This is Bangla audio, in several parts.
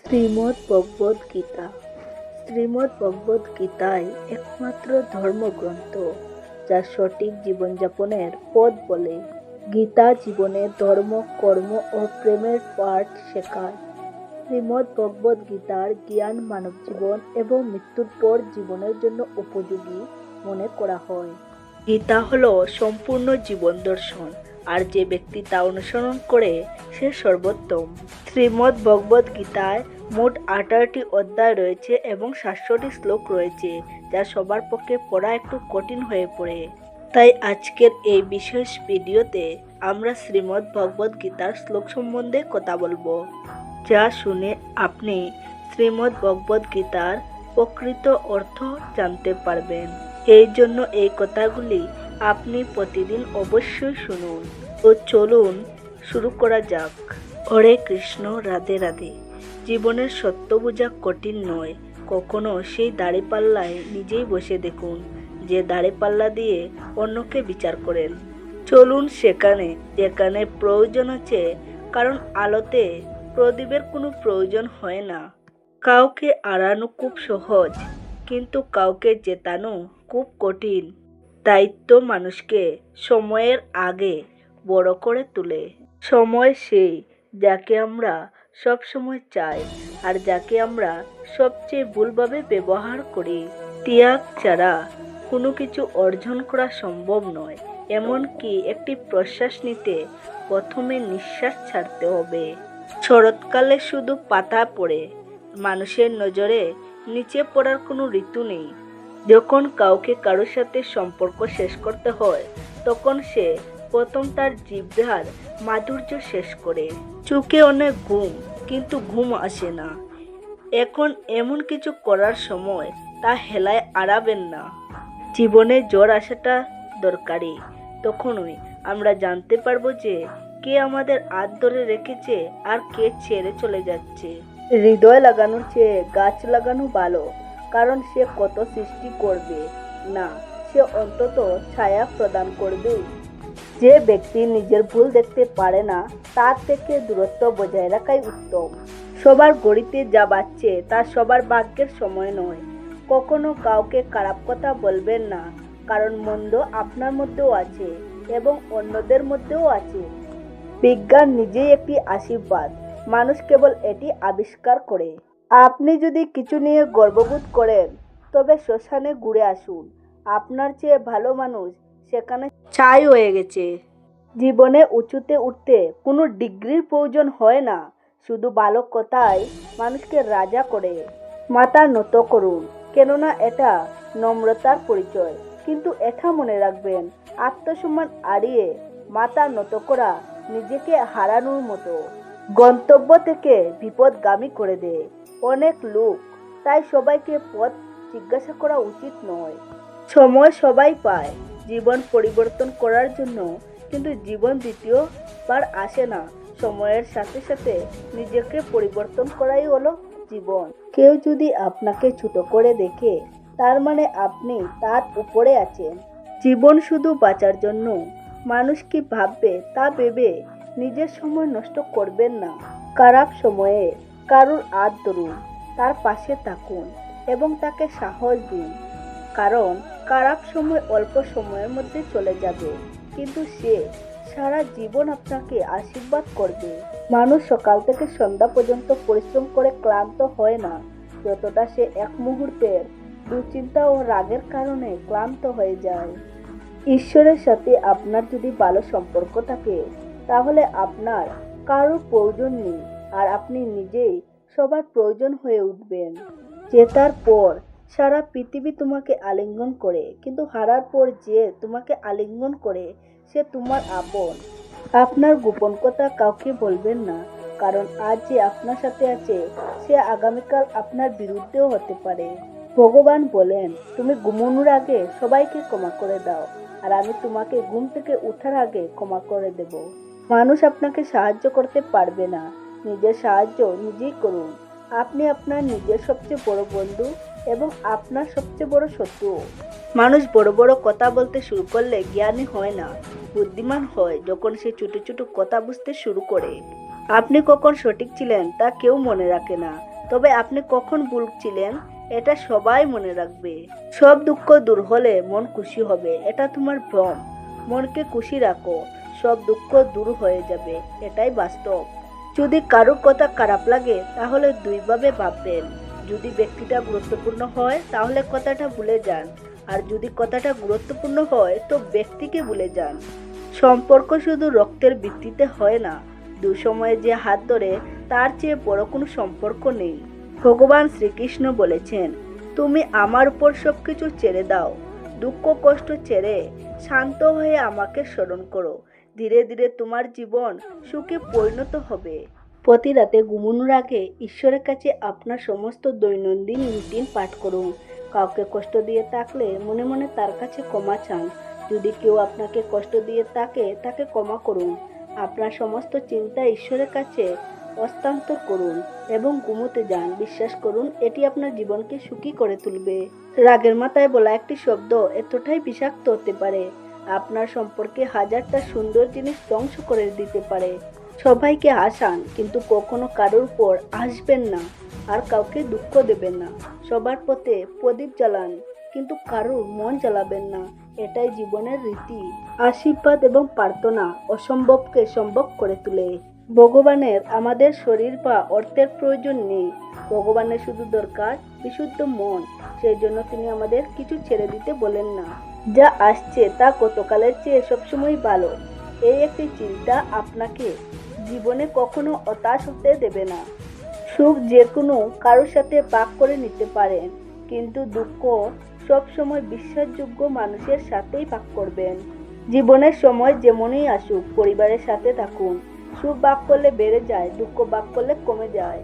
শ্রীমদ্ ভগবদ গীতা। শ্রীমদ্ ভগবদ গীতাই একমাত্র ধর্মগ্রন্থ যা সঠিক জীবনযাপনের পথ বলে। গীতা জীবনে ধর্ম, কর্ম ও প্রেমের পাঠ শেখায়। শ্রীমদ্ ভগবদ গীতার জ্ঞান মানব জীবন এবং মৃত্যুর পর জীবনের জন্য উপযোগী মনে করা হয়। গীতা হলো সম্পূর্ণ জীবন দর্শন, আর যে ব্যক্তি তা অনুসরণ করে সে সর্বোত্তম। শ্রীমদ্ ভগবদ গীতায় মোট 18টি অধ্যায় রয়েছে এবং 700টি শ্লোক রয়েছে, যা সবার পক্ষে পড়া একটু কঠিন হয়ে পড়ে। তাই আজকের এই বিশেষ ভিডিওতে আমরা শ্রীমদ্ ভগবদ গীতার শ্লোক সম্বন্ধে কথা বলবো, যা শুনে আপনি শ্রীমদ্ ভগবদ গীতার প্রকৃত অর্থ জানতে পারবেন। এই জন্য এই কথাগুলি আপনি প্রতিদিন অবশ্যই শুনুন। তো চলুন শুরু করা যাক। হরে কৃষ্ণ, রাধে রাধে। জীবনের সত্য বোঝা কঠিন নয়। কখনো সেই দাঁড়িপাল্লায় নিজেই বসে দেখুন, যে দাঁড়িপাল্লা দিয়ে অন্যকে বিচার করেন। চলুন সেখানে যেখানে প্রয়োজন আছে, কারণ আলোতে প্রদীপের কোনো প্রয়োজন হয় না। কাউকে হারানো খুব সহজ, কিন্তু কাউকে জেতানো খুব কঠিন। দায়িত্ব মানুষকে সময়ের আগে বড় করে তোলে। সময় সেই যাকে আমরা সব সময় চাই, আর যাকে আমরা সবচেয়ে ভুলভাবে ব্যবহার করি। ত্যাগ ছাড়া কোনো কিছু অর্জন করা সম্ভব নয়। এমনকি একটি প্রশ্বাস নিতে প্রথমে নিঃশ্বাস ছাড়তে হবে। শরৎকালে শুধু পাতা পড়ে, মানুষের নজরে নিচে পড়ার কোনো ঋতু নেই। যখন কাউকে কারোর সাথে সম্পর্ক শেষ করতে হয়, তখন সে প্রথম তার জিহ্বার মাধুর্য শেষ করে। চোখে অনেক ঘুম, কিন্তু ঘুম আসে না। এখন এমন কিছু করার সময়, তা হেলায় আড়াবেন না। জীবনে জ্বর আসাটা দরকারি। তখনই আমরা জানতে পারবো যে কে আমাদের হাত ধরে রেখেছে আর কে ছেড়ে চলে যাচ্ছে। হৃদয় লাগানোর চেয়ে গাছ লাগানো ভালো, কারণ সে কত সৃষ্টি করবে না, সে অন্তত ছায়া প্রদান করবে। যে ব্যক্তি নিজের ভুল দেখতে পারে না, তার থেকে দূরত্ব বজায় রাখাই উত্তম। সবার গড়িতে যা বাজছে তা সবার ভাগ্যের সময় নয়। কখনো কাউকে খারাপ কথা বলবেন না, কারণ মন্দ আপনার মধ্যেও আছে এবং অন্যদের মধ্যেও আছে। বিজ্ঞান নিজেই একটি আশীর্বাদ, মানুষ কেবল এটি আবিষ্কার করে। আপনি যদি কিছু নিয়ে গর্ববোধ করেন, তবে শ্মশানে ঘুরে আসুন। আপনার চেয়ে ভালো মানুষ সেখানে ছাই হয়ে গেছে। জীবনে উঁচুতে উঠতে কোনো ডিগ্রির প্রয়োজন হয় না, শুধু ভালো কথাই মানুষকে রাজা করে। মাথা নত করুন, কেননা এটা নম্রতার পরিচয়। কিন্তু এটা মনে রাখবেন, আত্মসম্মান হারিয়ে মাথা নত করা নিজেকে হারানোর মতো। গন্তব্য থেকে বিপদগামী করে দেয় অনেক লোক, তাই সবাইকে পথ জিজ্ঞাসা করা উচিত নয়। সময় সবাই পায় জীবন পরিবর্তন করার জন্য, কিন্তু জীবন দ্বিতীয়বার আসে না। সময়ের সাথে সাথে নিজেকে পরিবর্তন করাই হলো জীবন। কেউ যদি আপনাকে ছোট করে দেখে, তার মানে আপনি তার উপরে আছেন। জীবন শুধু বাঁচার জন্য। মানুষ কি ভাববে তা ভেবে নিজের সময় নষ্ট করবেন না। খারাপ সময়ে কারোর হাত ধরুন, তার পাশে থাকুন এবং তাকে সাহস দিন। কারণ খারাপ সময় অল্প সময়ের মধ্যে চলে যাবে, কিন্তু সে সারা জীবন আপনাকে আশীর্বাদ করবে। মানুষ সকাল থেকে সন্ধ্যা পর্যন্ত পরিশ্রম করে ক্লান্ত হয় না, যতটা সে এক মুহূর্তের দুশ্চিন্তা ও রাগের কারণে ক্লান্ত হয়ে যায়। ঈশ্বরের সাথে আপনার যদি ভালো সম্পর্ক থাকে, তাহলে আপনার কারোর প্রয়োজন নেই, আর আপনি নিজেই সবার প্রয়োজন হয়ে উঠবেন। জেতার পর সারা পৃথিবী তোমাকে আলিঙ্গন করে, কিন্তু হারার পর যে তোমাকে আলিঙ্গন করে সে তোমার আপন। আপনার গোপন কথা কাউকে বলবেন না, কারণ আজ যে আপনার সাথে আছে সে আগামীকাল আপনার বিরুদ্ধেও হতে পারে। ভগবান বলেন, তুমি ঘুমানোর আগে সবাইকে ক্ষমা করে দাও, আর আমি তোমাকে ঘুম থেকে ওঠার আগে ক্ষমা করে দেব। মানুষ আপনাকে সাহায্য করতে পারবে না, নিজের সাহায্য নিজেই করুন। আপনি আপনার নিজের সবচেয়ে বড় বন্ধু এবং আপনার সবচেয়ে বড় শত্রু। মানুষ বড় বড় কথা বলতে শুরু করলে জ্ঞানী হয় না, বুদ্ধিমান হয় যখন সে ছোট ছোট কথা বুঝতে শুরু করে। আপনি কখন সঠিক ছিলেন তা কেউ মনে রাখে না, তবে আপনি কখন ভুলছিলেন এটা সবাই মনে রাখবে। সব দুঃখ দূর হলে মন খুশি হবে, এটা তোমার ভ্রম। মনকে খুশি রাখো, সব দুঃখ দূর হয়ে যাবে, এটাই বাস্তব। যদি কারোর কথা খারাপ লাগে তাহলে দুইভাবে ভাববেন। যদি ব্যক্তিটা গুরুত্বপূর্ণ হয় তাহলে কথাটা ভুলে যান, আর যদি কথাটা গুরুত্বপূর্ণ হয় তো ব্যক্তিকে ভুলে যান। সম্পর্ক শুধু রক্তের ভিত্তিতে হয় না, দুঃসময়ে যে হাত ধরে তার চেয়ে বড় কোনো সম্পর্ক নেই। ভগবান শ্রীকৃষ্ণ বলেছেন, তুমি আমার উপর সবকিছু ছেড়ে দাও, দুঃখ কষ্ট ছেড়ে শান্ত হয়ে আমাকে স্মরণ করো, ধীরে ধীরে তোমার জীবন সুখে পরিণত হবে। প্রতি রাতে ঘুমানোর আগে ঈশ্বরের কাছে আপনার সমস্ত দৈনন্দিন রুটিন পাঠ করুন। কাউকে কষ্ট দিয়ে থাকলে মনে মনে তার কাছে ক্ষমা চান। যদি কেউ আপনাকে কষ্ট দিয়ে থাকে তাকে ক্ষমা করুন। আপনার সমস্ত চিন্তা ঈশ্বরের কাছে হস্তান্তর করুন এবং ঘুমোতে যান। বিশ্বাস করুন, এটি আপনার জীবনকে সুখী করে তুলবে। রাগের মাথায় বলা একটি শব্দ এতটাই বিষাক্ত হতে পারে, আপনার সম্পর্কে হাজারটা সুন্দর জিনিস ধ্বংস করে দিতে পারে। সবাইকে হাসান, কিন্তু কখনো কারোর উপর হাসবেন না, আর কাউকে দুঃখ দেবেন না। সবার পথে প্রদীপ জ্বালান, কিন্তু কারোর মন জ্বালাবেন না, এটাই জীবনের রীতি। আশীর্বাদ এবং প্রার্থনা অসম্ভবকে সম্ভব করে তোলে। ভগবানের আমাদের শরীর বা অর্থের প্রয়োজন নেই, ভগবানের শুধু দরকার বিশুদ্ধ মন। সেই জন্য তিনি আমাদের কিছু ছেড়ে দিতে বলেন না। যা আসছে তা গতকালের চেয়ে সবসময় ভালো, এই একটি চিন্তা আপনাকে জীবনে কখনো হতাশ হতে দেবে না। সুখ যে কোনো কারোর সাথে ভাগ করে নিতে পারেন, কিন্তু দুঃখ সবসময় বিশ্বাসযোগ্য মানুষের সাথেই ভাগ করবেন। জীবনের সময় যেমনই আসুক পরিবারের সাথে থাকুন। সুখ ভাগ করলে বেড়ে যায়, দুঃখ ভাগ করলে কমে যায়।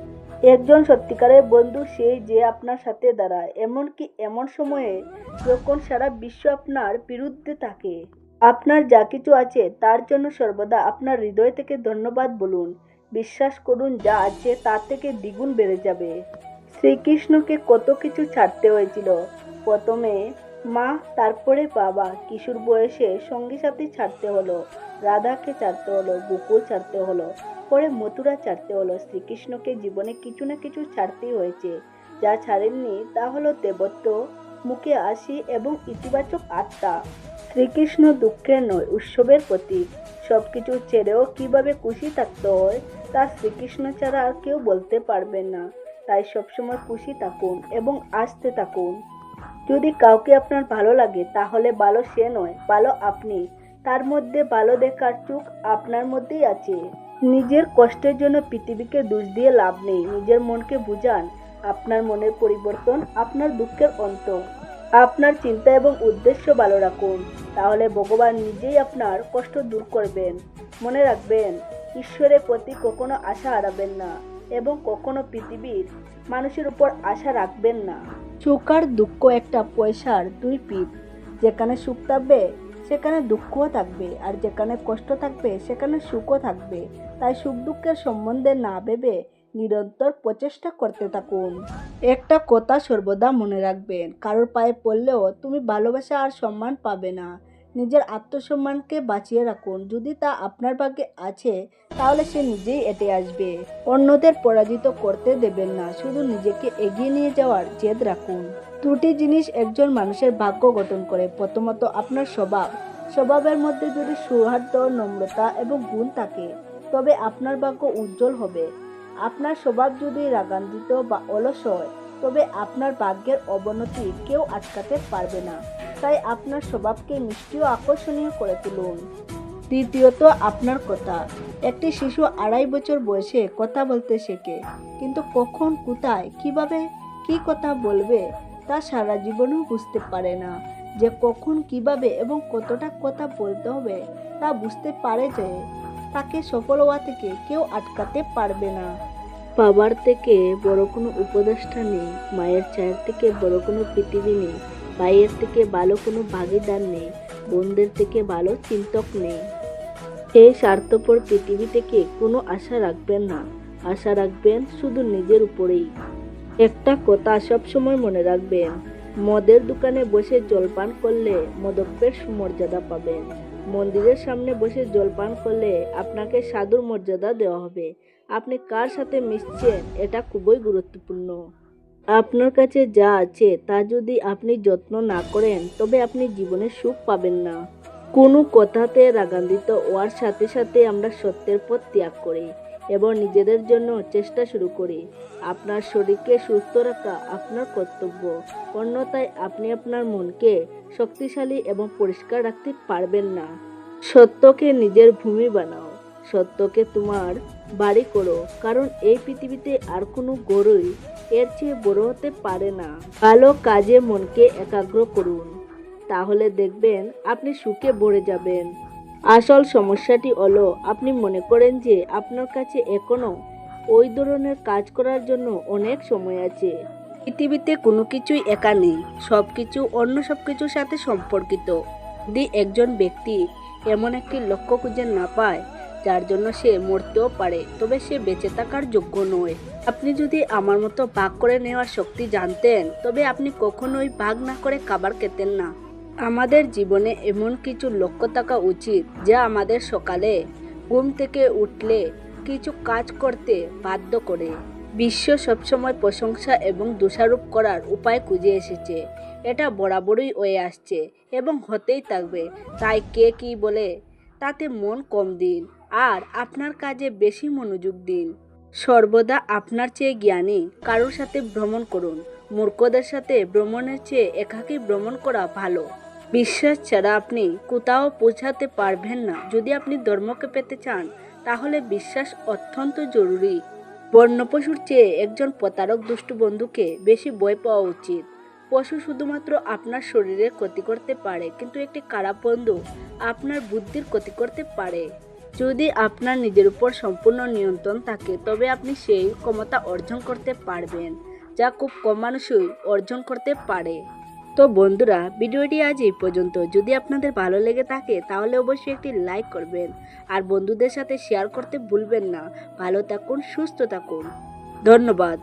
একজন সত্যিকারের বন্ধু সেই যে আপনার সাথে দাঁড়ায়, এমনকি এমন সময়ে যখন সারা বিশ্ব আপনার বিরুদ্ধে থাকে। আপনার যা কিছু আছে তার জন্য সর্বদা আপনার হৃদয় থেকে ধন্যবাদ বলুন। বিশ্বাস করুন, যা আছে তার থেকে দ্বিগুণ বেড়ে যাবে। শ্রীকৃষ্ণকে কত কিছু ছাড়তে হয়েছিল। প্রথমে মা, তারপরে বাবা, কিশোর বয়সে সঙ্গী সাথী ছাড়তে হলো, রাধাকে ছাড়তে হলো, গোকুল ছাড়তে হলো, পরে মথুরা ছাড়তে হলো। শ্রীকৃষ্ণকে জীবনে কিছু না কিছু ছাড়তেই হয়েছে। যা ছাড়েননি তা হলো দেবত্ব, মুখে হাসি এবং ইতিবাচক আত্মা। শ্রীকৃষ্ণ দুঃখের নয়, উৎসবের প্রতীক। সবকিছু ছেড়েও কিভাবে খুশি থাকতে হয় তা শ্রীকৃষ্ণ ছাড়া আর কেউ বলতে পারবেন না। তাই সবসময় খুশি থাকুন এবং আসতে থাকুন। যদি কাউকে আপনার ভালো লাগে তাহলে ভালো সে নয়, ভালো আপনি। তার মধ্যে ভালো দেখার চোখ আপনার মধ্যেই আছে। নিজের কষ্টের জন্য পৃথিবীকে দোষ দিয়ে লাভ নেই। নিজের মনকে বুঝান, আপনার মনের পরিবর্তন আপনার দুঃখের অন্ত। আপনার চিন্তা এবং উদ্দেশ্য ভালো রাখুন, তাহলে ভগবান নিজেই আপনার কষ্ট দূর করবেন। মনে রাখবেন, ঈশ্বরের প্রতি কখনো আশা হারাবেন না এবং কখনো পৃথিবীর মানুষের উপর আশা রাখবেন না। সুখ আর দুঃখ একটা পয়সার দুই পিঠ। যেখানে সুখ থাকবে সেখানে দুঃখও থাকবে, আর যেখানে কষ্ট থাকবে সেখানে সুখও থাকবে। তাই সুখ দুঃখের সম্বন্ধে না ভেবে নিরন্তর প্রচেষ্টা করতে থাকুন। একটা কথা সর্বদা মনে রাখবেন, কারোর পায়ে পড়লেও তুমি ভালোবাসা আর সম্মান পাবে না। নিজের আত্মসম্মানকে বাঁচিয়ে রাখুন। যদি তা আপনার ভাগ্যে আছে তাহলে সে নিজেই এটে আসবে। অন্যদের পরাজিত করতে দেবেন না, শুধু নিজেকে এগিয়ে নিয়ে যাওয়ার জেদ রাখুন। দুটি জিনিস একজন মানুষের ভাগ্য গঠন করে। প্রথমত আপনার স্বভাবের মধ্যে যদি সৌহার্দ্য, নম্রতা এবং গুণ থাকে তবে আপনার ভাগ্য উজ্জ্বল হবে। আপনার স্বভাব যদি রাগান্বিত বা অলস হয় তবে আপনার ভাগ্যের অবনতি কেউ আটকাতে পারবে না। তাই আপনার স্বভাবকে মিষ্টি ও আকর্ষণীয় করে তুলুন। দ্বিতীয়ত আপনার কথা। একটি শিশু 2.5 বছর বয়সে কথা বলতে শেখে, কিন্তু কখন, কোথায়, কিভাবে, কি কথা বলবে তা সারা জীবনেও বুঝতে পারে না। যে কখন, কিভাবে এবং কতটা কথা বলতে হবে তা বুঝতে পারে, যে তাকে সফল হওয়া থেকে কেউ আটকাতে পারবে না। বাবার থেকে বড় কোনো উপদেষ্টা নেই, মায়ের ছায়ার থেকে বড় কোনো পৃথিবী নেই, ভাইয়ের থেকে ভালো কোনো ভাগিদার নেই, বোনদের থেকে ভালো চিন্তক নেই। এই স্বার্থপর পৃথিবী থেকে কোনো আশা রাখবেন না, আশা রাখবেন শুধু নিজের উপরেই। একটা কথা সবসময় মনে রাখবেন, মদের দোকানে বসে জলপান করলে মদকের মর্যাদা পাবেন, মন্দিরের সামনে বসে জলপান করলে আপনাকে সাধুর মর্যাদা দেওয়া হবে। আপনি কার সাথে মিশছেন এটা খুবই গুরুত্বপূর্ণ। আপনার কাছে যা আছে তা যদি আপনি যত্ন না করেন তবে আপনি জীবনে সুখ পাবেন না। কোনো কথাতে রাগান্বিত হওয়ার সাথে সাথে আমরা সত্যের পথ ত্যাগ করি এবং নিজেদের জন্য চেষ্টা শুরু করি। আপনার শরীরকে সুস্থ রাখা আপনার কর্তব্য, অন্যথায় আপনি আপনার মনকে শক্তিশালী এবং পরিষ্কার রাখতে পারবেন না। সত্যকে নিজের ভূমি বানাও, সত্যকে তোমার বাড়ি করো, কারণ এই পৃথিবীতে আর কোনো গড়ই এর চেয়ে বড় হতে পারে না। ভালো কাজে মনকে একাগ্র করুন, তাহলে দেখবেন আপনি সুখে ভরে যাবেন। আসল সমস্যাটি হলো আপনি মনে করেন যে আপনার কাছে এখনো ওই ধরনের কাজ করার জন্য অনেক সময় আছে। পৃথিবীতে কোনো কিছুই একা নেই, সব কিছু অন্য সব কিছুর সাথে সম্পর্কিত। যদি একজন ব্যক্তি এমন একটি লক্ষ্য খুঁজে না পায় যার জন্য সে মরতেও পারে, তবে সে বেঁচে থাকার যোগ্য নয়। আপনি যদি আমার মতো ভাগ করে নেওয়ার শক্তি জানতেন তবে আপনি কখনোই ভাগ না করে খাবার খেতেন না। আমাদের জীবনে এমন কিছু লক্ষ্য থাকা উচিত যা আমাদের সকালে ঘুম থেকে উঠলে কিছু কাজ করতে বাধ্য করে। বিশ্ব সবসময় প্রশংসা এবং দোষারোপ করার উপায় খুঁজে এসেছে। এটা বরাবরই হয়ে আসছে এবং হতেই থাকবে। তাই কে কী বলে তাতে মন কম দিন আর আপনার কাজে বেশি মনোযোগ দিন। সর্বদা আপনার চেয়ে জ্ঞানী কারোর সাথে ভ্রমণ করুন। মূর্খদের সাথে ভ্রমণের চেয়ে একাকী ভ্রমণ করা ভালো। বিশ্বাস ছাড়া আপনি কোথাও পৌঁছাতে পারবেন না। যদি আপনি ধর্মকে পেতে চান তাহলে বিশ্বাস অত্যন্ত জরুরি। বন্য পশুর চেয়ে একজন প্রতারক দুষ্ট বন্ধুকে বেশি ভয় পাওয়া উচিত। পশু শুধুমাত্র আপনার শরীরের ক্ষতি করতে পারে, কিন্তু একটি খারাপ বন্ধু আপনার বুদ্ধির ক্ষতি করতে পারে। যদি আপনার নিজের উপর সম্পূর্ণ নিয়ন্ত্রণ থাকে তবে আপনি সেই ক্ষমতা অর্জন করতে পারবেন যা খুব কম মানুষই অর্জন করতে পারে। তো বন্ধুরা, ভিডিওটি আজ এই পর্যন্ত। যদি আপনাদের ভালো লেগে থাকে তাহলে অবশ্যই একটি লাইক করবেন আর বন্ধুদের সাথে শেয়ার করতে ভুলবেন না। ভালো থাকুন, সুস্থ থাকুন। ধন্যবাদ।